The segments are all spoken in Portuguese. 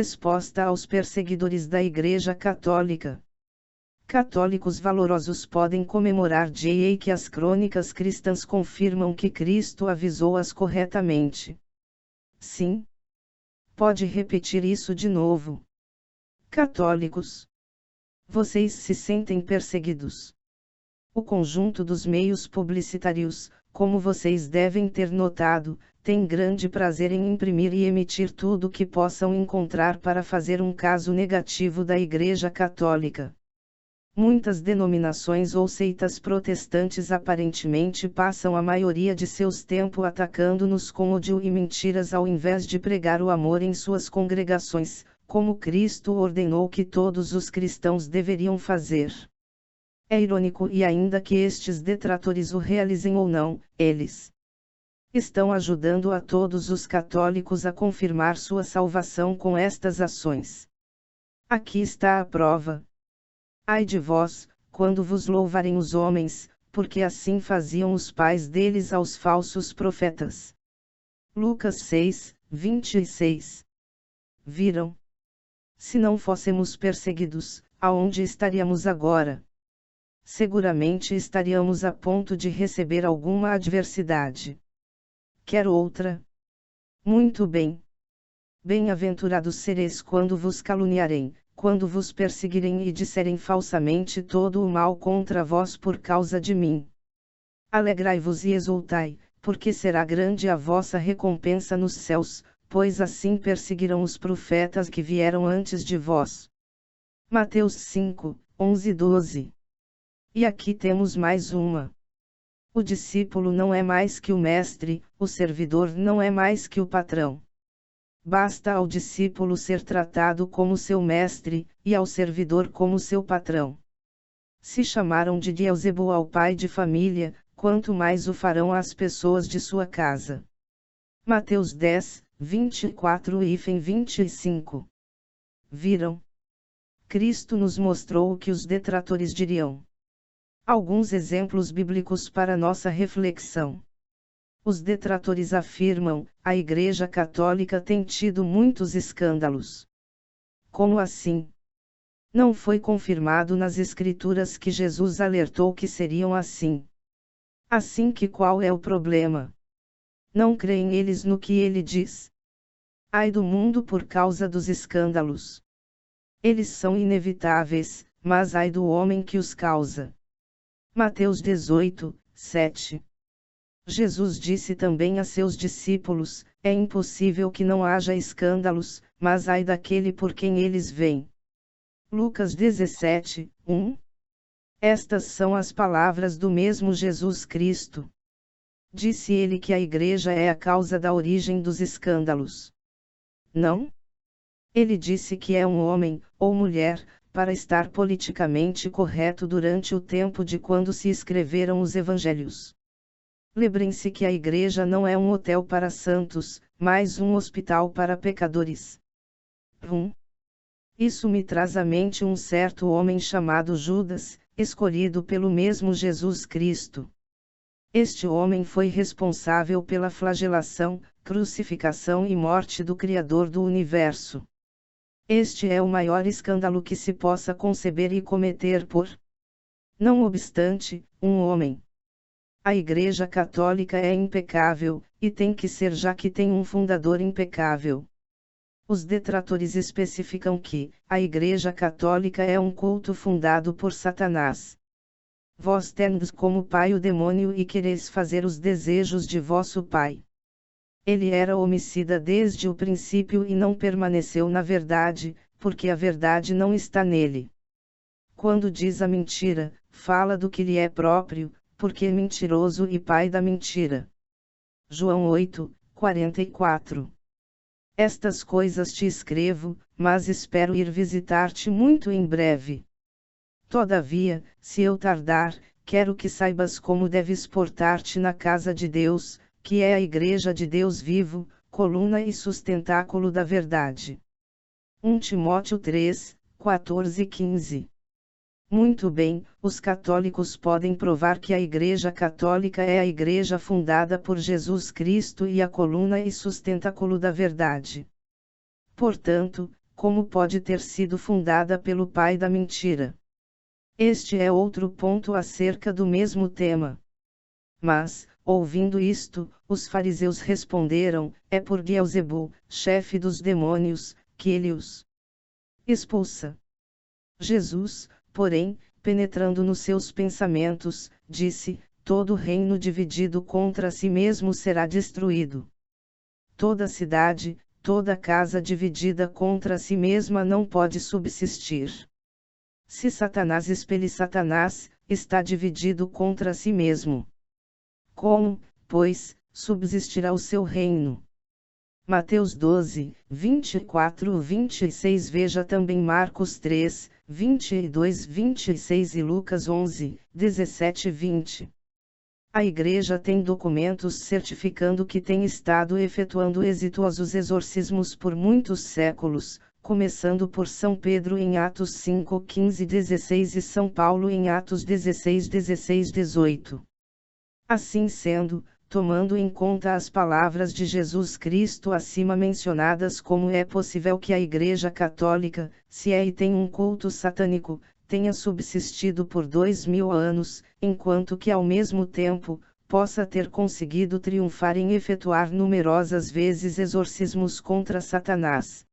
Resposta aos perseguidores da Igreja Católica. Católicos valorosos podem comemorar dia que as crônicas cristãs confirmam que Cristo avisou-as corretamente. Sim. Pode repetir isso de novo. Católicos. Vocês se sentem perseguidos. O conjunto dos meios publicitários, como vocês devem ter notado, tem grande prazer em imprimir e emitir tudo o que possam encontrar para fazer um caso negativo da Igreja Católica. Muitas denominações ou seitas protestantes aparentemente passam a maioria de seus tempos atacando-nos com ódio e mentiras ao invés de pregar o amor em suas congregações, como Cristo ordenou que todos os cristãos deveriam fazer. É irônico e ainda que estes detratores o realizem ou não, eles estão ajudando a todos os católicos a confirmar sua salvação com estas ações. Aqui está a prova. Ai de vós, quando vos louvarem os homens, porque assim faziam os pais deles aos falsos profetas. Lucas 6, 26. Viram? Se não fôssemos perseguidos, aonde estaríamos agora? Seguramente estaríamos a ponto de receber alguma adversidade. Quer outra? Muito bem. Bem-aventurados sereis quando vos caluniarem, quando vos perseguirem e disserem falsamente todo o mal contra vós por causa de mim. Alegrai-vos e exultai, porque será grande a vossa recompensa nos céus, pois assim perseguirão os profetas que vieram antes de vós. Mateus 5, 11 e 12. E aqui temos mais uma. O discípulo não é mais que o mestre, o servidor não é mais que o patrão. Basta ao discípulo ser tratado como seu mestre, e ao servidor como seu patrão. Se chamaram de Beelzebul ao pai de família, quanto mais o farão às pessoas de sua casa. Mateus 10, 24 e 25. Viram? Cristo nos mostrou o que os detratores diriam. Alguns exemplos bíblicos para nossa reflexão. Os detratores afirmam: a Igreja Católica tem tido muitos escândalos. Como assim? Não foi confirmado nas Escrituras que Jesus alertou que seriam assim. Assim que qual é o problema? Não creem eles no que ele diz? Ai do mundo por causa dos escândalos. Eles são inevitáveis, mas ai do homem que os causa. Mateus 18, 7. Jesus disse também a seus discípulos: é impossível que não haja escândalos, mas ai daquele por quem eles vêm. Lucas 17, 1. Estas são as palavras do mesmo Jesus Cristo. Disse ele que a Igreja é a causa da origem dos escândalos. Não? Ele disse que é um homem, ou mulher, para estar politicamente correto durante o tempo de quando se escreveram os Evangelhos. Lembrem-se que a Igreja não é um hotel para santos, mas um hospital para pecadores. 1. Isso me traz à mente um certo homem chamado Judas, escolhido pelo mesmo Jesus Cristo. Este homem foi responsável pela flagelação, crucificação e morte do Criador do Universo. Este é o maior escândalo que se possa conceber e cometer por. Não obstante, um homem. A Igreja Católica é impecável, e tem que ser já que tem um fundador impecável. Os detratores especificam que a Igreja Católica é um culto fundado por Satanás. Vós tendes como pai o demônio e quereis fazer os desejos de vosso pai. Ele era homicida desde o princípio e não permaneceu na verdade, porque a verdade não está nele. Quando diz a mentira, fala do que lhe é próprio, porque é mentiroso e pai da mentira. João 8, 44. Estas coisas te escrevo, mas espero ir visitar-te muito em breve. Todavia, se eu tardar, quero que saibas como deves portar-te na casa de Deus, que é a Igreja de Deus vivo, coluna e sustentáculo da verdade. 1 Timóteo 3, 14 e 15. Muito bem, os católicos podem provar que a Igreja Católica é a Igreja fundada por Jesus Cristo e a coluna e sustentáculo da verdade. Portanto, como pode ter sido fundada pelo pai da mentira? Este é outro ponto acerca do mesmo tema. Mas, ouvindo isto, os fariseus responderam: é por Beelzebu, chefe dos demônios, que ele os expulsa. Jesus, porém, penetrando nos seus pensamentos, disse: todo reino dividido contra si mesmo será destruído. Toda cidade, toda casa dividida contra si mesma não pode subsistir. Se Satanás expele Satanás, está dividido contra si mesmo. Como, pois, subsistirá o seu reino? Mateus 12, 24-26. Veja também Marcos 3, 22-26 e Lucas 11, 17-20. A Igreja tem documentos certificando que tem estado efetuando exitosos exorcismos por muitos séculos, começando por São Pedro em Atos 5, 15-16 e São Paulo em Atos 16, 16-18. Assim sendo, tomando em conta as palavras de Jesus Cristo acima mencionadas, como é possível que a Igreja Católica, se é e tem um culto satânico, tenha subsistido por 2000 anos, enquanto que ao mesmo tempo, possa ter conseguido triunfar em efetuar numerosas vezes exorcismos contra Satanás?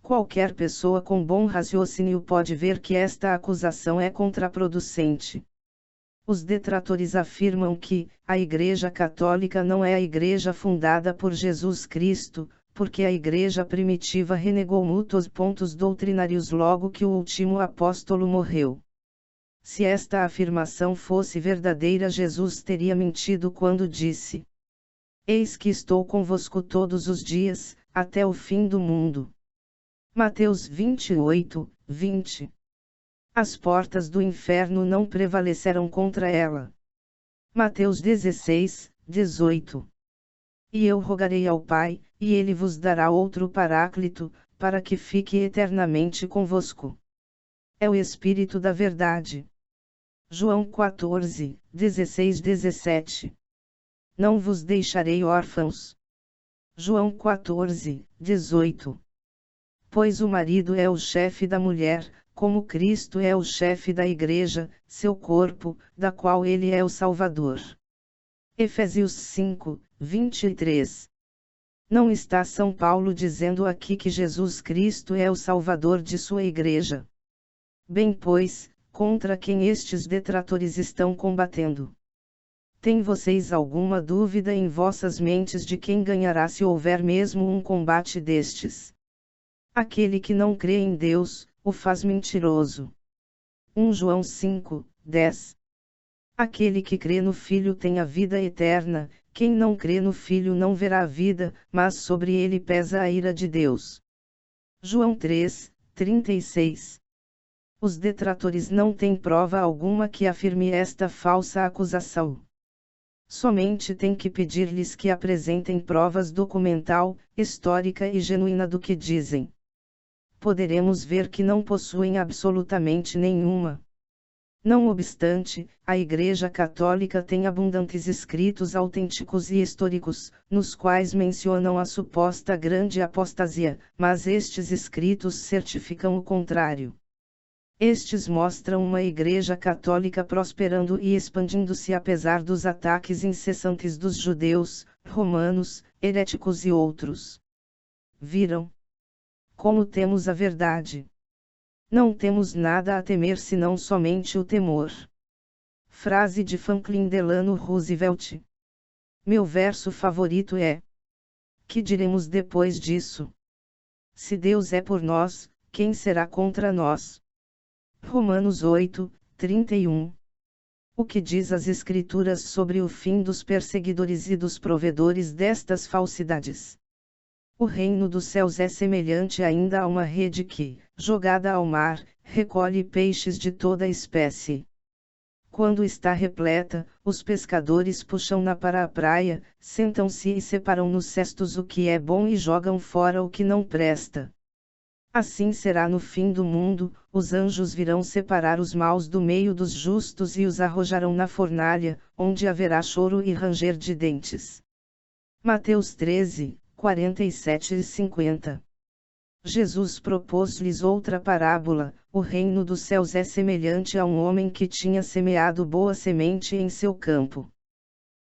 Qualquer pessoa com bom raciocínio pode ver que esta acusação é contraproducente. Os detratores afirmam que a Igreja Católica não é a Igreja fundada por Jesus Cristo, porque a Igreja primitiva renegou muitos pontos doutrinários logo que o último apóstolo morreu. Se esta afirmação fosse verdadeira, Jesus teria mentido quando disse: eis que estou convosco todos os dias, até o fim do mundo. Mateus 28, 20. As portas do inferno não prevalecerão contra ela. Mateus 16, 18. E eu rogarei ao Pai, e ele vos dará outro Paráclito, para que fique eternamente convosco. É o Espírito da Verdade. João 14, 16-17. Não vos deixarei órfãos. João 14, 18. Pois o marido é o chefe da mulher, como Cristo é o chefe da Igreja, seu corpo, da qual ele é o Salvador. Efésios 5, 23. Não está São Paulo dizendo aqui que Jesus Cristo é o Salvador de sua Igreja? Bem, pois, contra quem estes detratores estão combatendo? Tem vocês alguma dúvida em vossas mentes de quem ganhará se houver mesmo um combate destes? Aquele que não crê em Deus, o faz mentiroso. 1 João 5, 10. Aquele que crê no Filho tem a vida eterna, quem não crê no Filho não verá a vida, mas sobre ele pesa a ira de Deus. João 3, 36. Os detratores não têm prova alguma que afirme esta falsa acusação. Somente tem que pedir-lhes que apresentem provas documental, histórica e genuína do que dizem. Poderemos ver que não possuem absolutamente nenhuma. Não obstante, a Igreja Católica tem abundantes escritos autênticos e históricos, nos quais mencionam a suposta grande apostasia, mas estes escritos certificam o contrário. Estes mostram uma Igreja Católica prosperando e expandindo-se apesar dos ataques incessantes dos judeus, romanos, heréticos e outros. Viram? Como temos a verdade. Não temos nada a temer senão somente o temor. Frase de Franklin Delano Roosevelt. Meu verso favorito é: que diremos depois disso? Se Deus é por nós, quem será contra nós? Romanos 8, 31. O que diz as Escrituras sobre o fim dos perseguidores e dos provedores destas falsidades? O reino dos céus é semelhante ainda a uma rede que, jogada ao mar, recolhe peixes de toda espécie. Quando está repleta, os pescadores puxam-na para a praia, sentam-se e separam nos cestos o que é bom e jogam fora o que não presta. Assim será no fim do mundo, os anjos virão separar os maus do meio dos justos e os arrojarão na fornalha, onde haverá choro e ranger de dentes. Mateus 13, 47 e 50. Jesus propôs-lhes outra parábola: o reino dos céus é semelhante a um homem que tinha semeado boa semente em seu campo.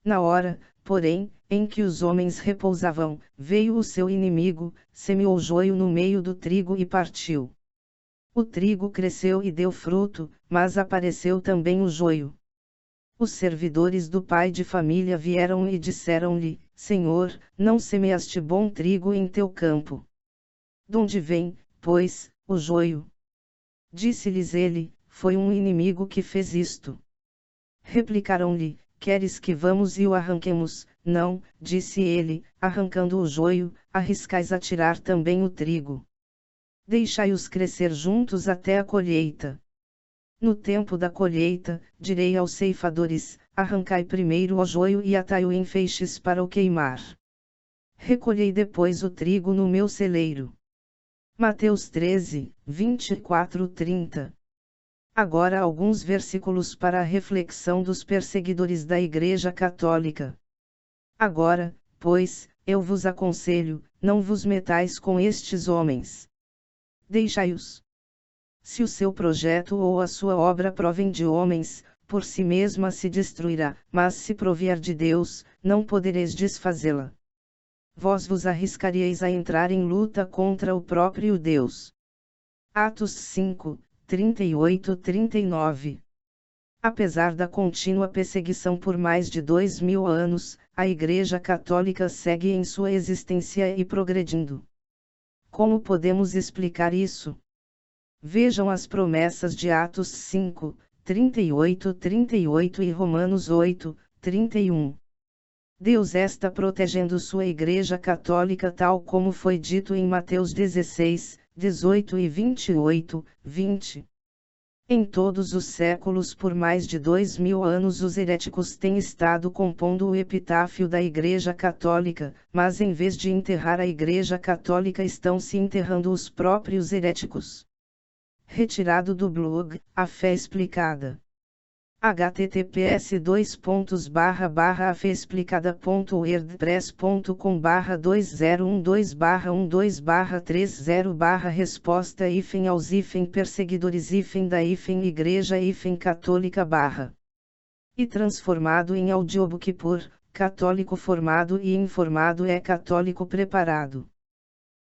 Na hora, porém, em que os homens repousavam, veio o seu inimigo, semeou joio no meio do trigo e partiu. O trigo cresceu e deu fruto, mas apareceu também o joio. Os servidores do pai de família vieram e disseram-lhe: Senhor, não semeaste bom trigo em teu campo? Donde vem, pois, o joio? Disse-lhes ele: Foi um inimigo que fez isto. Replicaram-lhe: Queres que vamos e o arranquemos? Não, disse ele, arrancando o joio, arriscais a tirar também o trigo. Deixai-os crescer juntos até a colheita. No tempo da colheita, direi aos ceifadores: arrancai primeiro o joio e atai-o em feixes para o queimar. Recolhei depois o trigo no meu celeiro. Mateus 13, 24-30. Agora alguns versículos para a reflexão dos perseguidores da Igreja Católica. Agora, pois, eu vos aconselho, não vos metais com estes homens. Deixai-os. Se o seu projeto ou a sua obra provém de homens, por si mesma se destruirá, mas se provier de Deus, não podereis desfazê-la. Vós vos arriscaríeis a entrar em luta contra o próprio Deus. Atos 5, 38-39. Apesar da contínua perseguição por mais de 2000 anos, a Igreja Católica segue em sua existência e progredindo. Como podemos explicar isso? Vejam as promessas de Atos 5, 38-38 e Romanos 8, 31. Deus está protegendo sua Igreja Católica tal como foi dito em Mateus 16, 18 e 28, 20. Em todos os séculos por mais de 2000 anos os heréticos têm estado compondo o epitáfio da Igreja Católica, mas em vez de enterrar a Igreja Católica estão se enterrando os próprios heréticos. Retirado do blog, A Fé Explicada. https://afeexplicada.wordpress.com/2012/30/resposta aos perseguidores da igreja católica e transformado em audiobook por católico formado e informado é católico preparado.